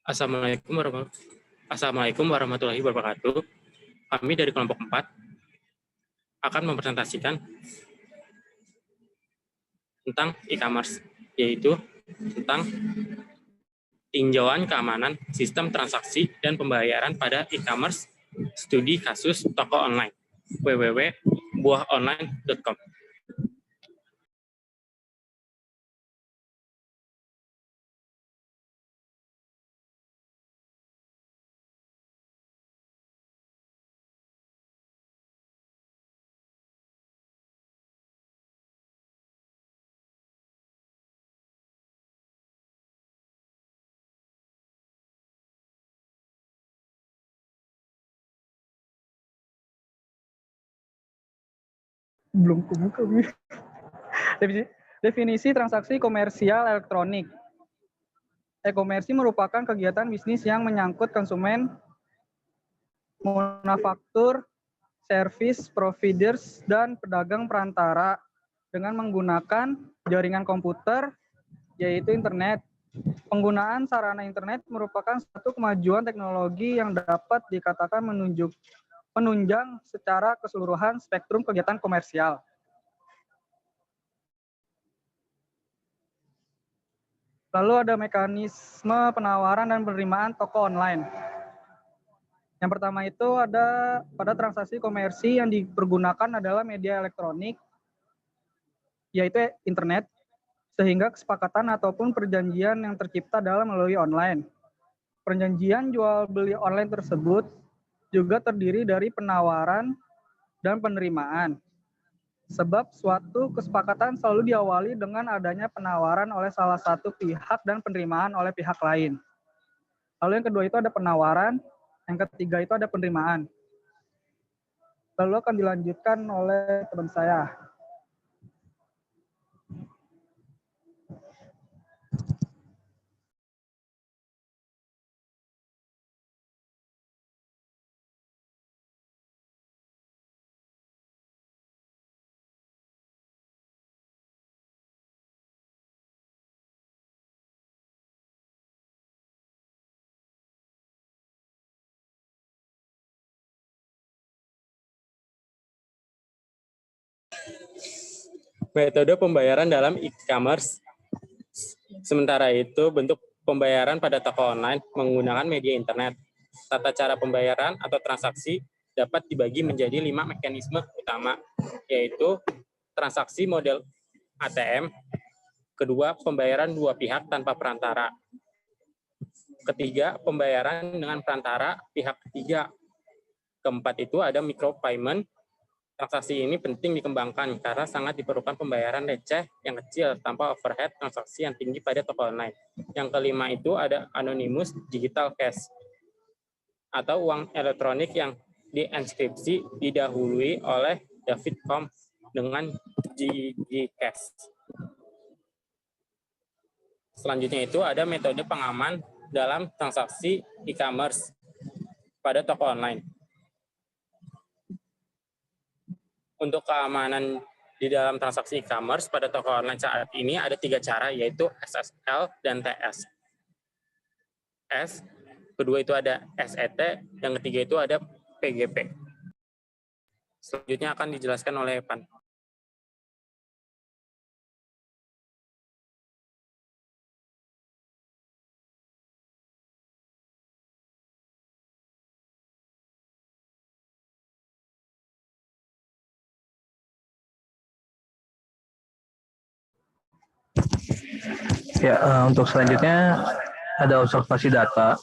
Assalamualaikum warahmatullahi wabarakatuh. Kami dari kelompok 4 akan mempresentasikan tentang e-commerce, yaitu tentang tinjauan keamanan sistem transaksi dan pembayaran pada e-commerce, studi kasus toko online, www.buahonline.com. Belum kebuka. Definisi transaksi komersial elektronik. E-komersi merupakan kegiatan bisnis yang menyangkut konsumen, manufaktur, service providers, dan pedagang perantara dengan menggunakan jaringan komputer, yaitu internet. Penggunaan sarana internet merupakan satu kemajuan teknologi yang dapat dikatakan menunjang secara keseluruhan spektrum kegiatan komersial. Lalu ada mekanisme penawaran dan penerimaan toko online. Yang pertama itu ada pada transaksi komersi yang dipergunakan adalah media elektronik, yaitu internet, sehingga kesepakatan ataupun perjanjian yang tercipta dalam melalui online. Perjanjian jual beli online tersebut juga terdiri dari penawaran dan penerimaan. Sebab suatu kesepakatan selalu diawali dengan adanya penawaran oleh salah satu pihak dan penerimaan oleh pihak lain. Lalu yang kedua itu ada penawaran, yang ketiga itu ada penerimaan. Lalu akan dilanjutkan oleh teman saya. Metode pembayaran dalam e-commerce. Sementara itu, bentuk pembayaran pada toko online menggunakan media internet. Tata cara pembayaran atau transaksi dapat dibagi menjadi 5 mekanisme utama, yaitu transaksi model ATM, kedua, pembayaran dua pihak tanpa perantara, ketiga, pembayaran dengan perantara pihak ketiga, keempat itu ada micropayment. Transaksi ini penting dikembangkan karena sangat diperlukan pembayaran receh yang kecil tanpa overhead transaksi yang tinggi pada toko online. Yang kelima itu ada anonymous digital cash atau uang elektronik yang dienkripsi didahului oleh David Comp dengan GGCash. Selanjutnya itu ada metode pengaman dalam transaksi e-commerce pada toko online. Untuk keamanan di dalam transaksi e-commerce pada toko online saat ini ada 3 cara, yaitu SSL dan TS. Kedua itu ada SET, yang ketiga itu ada PGP. Selanjutnya akan dijelaskan oleh Evan. Ya, untuk selanjutnya ada observasi data,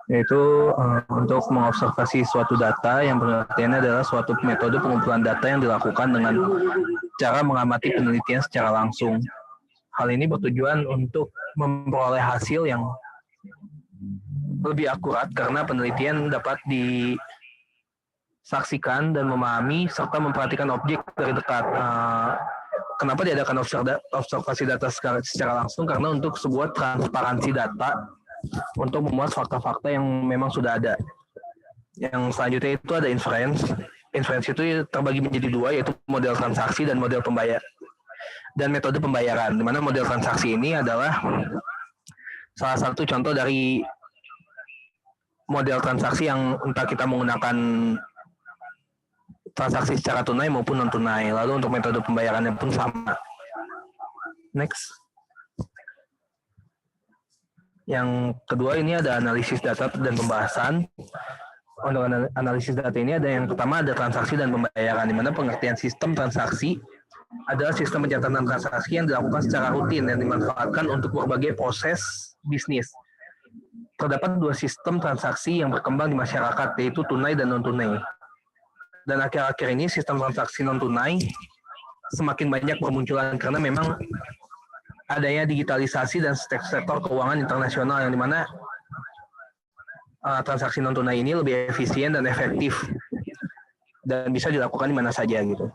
yaitu untuk mengobservasi suatu data yang pengertiannya adalah suatu metode pengumpulan data yang dilakukan dengan cara mengamati penelitian secara langsung. Hal ini bertujuan untuk memperoleh hasil yang lebih akurat karena penelitian dapat disaksikan dan memahami serta memperhatikan objek dari dekat. Kenapa diadakan observasi data secara langsung? Karena untuk sebuah transparansi data untuk memuat fakta-fakta yang memang sudah ada. Yang selanjutnya itu ada inference. Inference itu terbagi menjadi 2, yaitu model transaksi dan model pembayar. Dan metode pembayaran, di mana model transaksi ini adalah salah satu contoh dari model transaksi yang entah kita menggunakan transaksi secara tunai maupun non tunai. Lalu untuk metode pembayarannya pun sama. Next. Yang kedua ini ada analisis data dan pembahasan. Untuk analisis data ini ada yang pertama ada transaksi dan pembayaran, di mana pengertian sistem transaksi adalah sistem pencatatan transaksi yang dilakukan secara rutin dan dimanfaatkan untuk berbagai proses bisnis. Terdapat dua sistem transaksi yang berkembang di masyarakat, yaitu tunai dan non-tunai. Dan akhir-akhir ini sistem transaksi non-tunai semakin banyak bermunculan karena memang adanya digitalisasi dan sektor keuangan internasional yang dimana transaksi non-tunai ini lebih efisien dan efektif dan bisa dilakukan di mana saja gitu.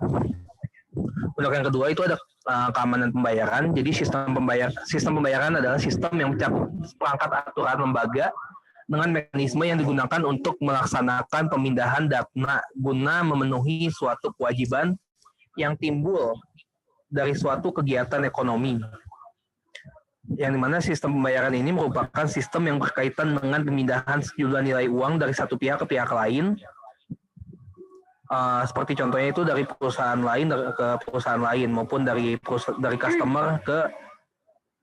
Untuk yang kedua itu ada keamanan pembayaran. Jadi sistem pembayaran adalah sistem yang mencakup perangkat aturan lembaga dengan mekanisme yang digunakan untuk melaksanakan pemindahan dana guna memenuhi suatu kewajiban yang timbul dari suatu kegiatan ekonomi. Yang dimana sistem pembayaran ini merupakan sistem yang berkaitan dengan pemindahan sejumlah nilai uang dari satu pihak ke pihak lain. Seperti contohnya itu dari perusahaan lain ke perusahaan lain maupun dari customer ke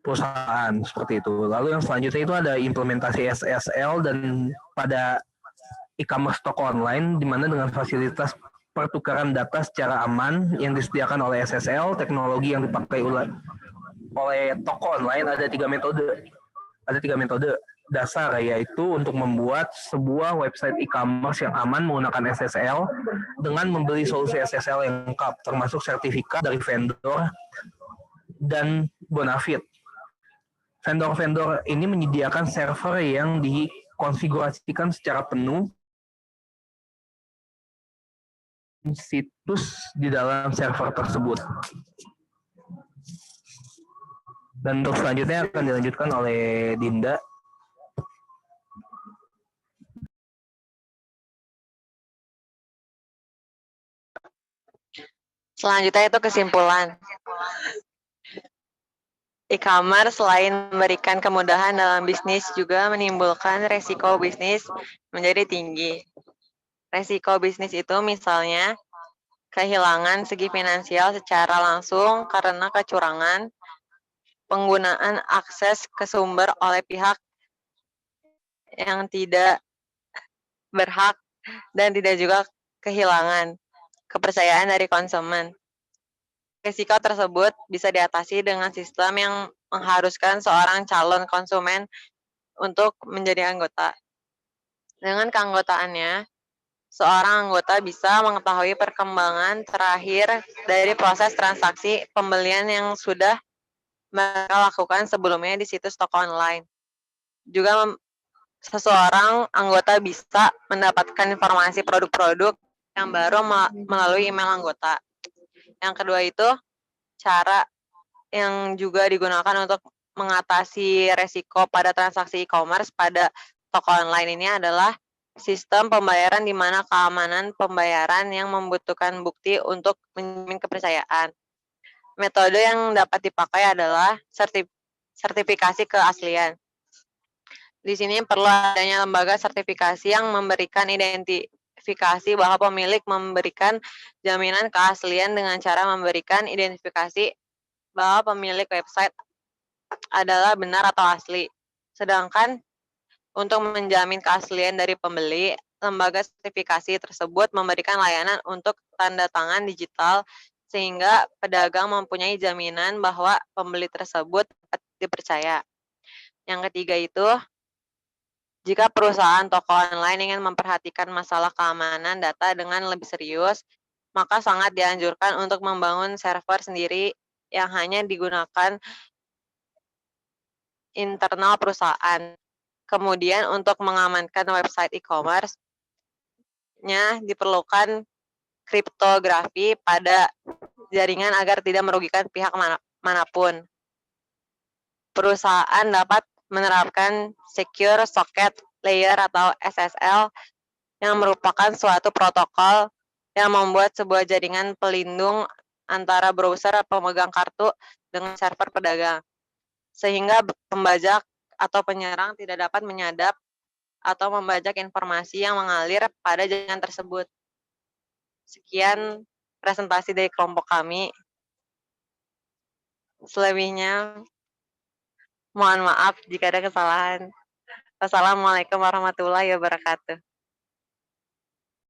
perusahaan seperti itu. Lalu yang selanjutnya itu ada implementasi SSL dan pada e-commerce toko online, di mana dengan fasilitas pertukaran data secara aman yang disediakan oleh SSL, teknologi yang dipakai oleh toko online ada tiga metode dasar, yaitu untuk membuat sebuah website e-commerce yang aman menggunakan SSL dengan membeli solusi SSL yang lengkap, termasuk sertifikat dari vendor dan bonafide. Vendor-vendor ini menyediakan server yang dikonfigurasikan secara penuh, situs di dalam server tersebut. Dan untuk selanjutnya akan dilanjutkan oleh Dinda. Selanjutnya itu kesimpulan. E-commerce selain memberikan kemudahan dalam bisnis juga menimbulkan resiko bisnis menjadi tinggi. Resiko bisnis itu misalnya kehilangan segi finansial secara langsung karena kecurangan, penggunaan akses ke sumber oleh pihak yang tidak berhak, dan tidak juga kehilangan kepercayaan dari konsumen. Risiko tersebut bisa diatasi dengan sistem yang mengharuskan seorang calon konsumen untuk menjadi anggota. Dengan keanggotaannya, seorang anggota bisa mengetahui perkembangan terakhir dari proses transaksi pembelian yang sudah mereka lakukan sebelumnya di situs toko online. Juga seseorang anggota bisa mendapatkan informasi produk-produk yang baru melalui email anggota. Yang kedua itu, cara yang juga digunakan untuk mengatasi resiko pada transaksi e-commerce pada toko online ini adalah sistem pembayaran di mana keamanan pembayaran yang membutuhkan bukti untuk menjamin kepercayaan. Metode yang dapat dipakai adalah sertifikasi keaslian. Di sini perlu adanya lembaga sertifikasi yang memberikan identifikasi bahwa pemilik memberikan jaminan keaslian dengan cara memberikan identifikasi bahwa pemilik website adalah benar atau asli. Sedangkan untuk menjamin keaslian dari pembeli, lembaga sertifikasi tersebut memberikan layanan untuk tanda tangan digital sehingga pedagang mempunyai jaminan bahwa pembeli tersebut dapat dipercaya. Yang ketiga itu, jika perusahaan toko online ingin memperhatikan masalah keamanan data dengan lebih serius, maka sangat dianjurkan untuk membangun server sendiri yang hanya digunakan internal perusahaan. Kemudian untuk mengamankan website e-commerce-nya diperlukan kriptografi pada jaringan agar tidak merugikan pihak manapun. Perusahaan dapat menerapkan Secure Socket Layer atau SSL yang merupakan suatu protokol yang membuat sebuah jaringan pelindung antara browser pemegang kartu dengan server pedagang, sehingga pembajak atau penyerang tidak dapat menyadap atau membajak informasi yang mengalir pada jaringan tersebut. Sekian presentasi dari kelompok kami. Selebihnya, mohon maaf jika ada kesalahan. Wassalamualaikum warahmatullahi wabarakatuh.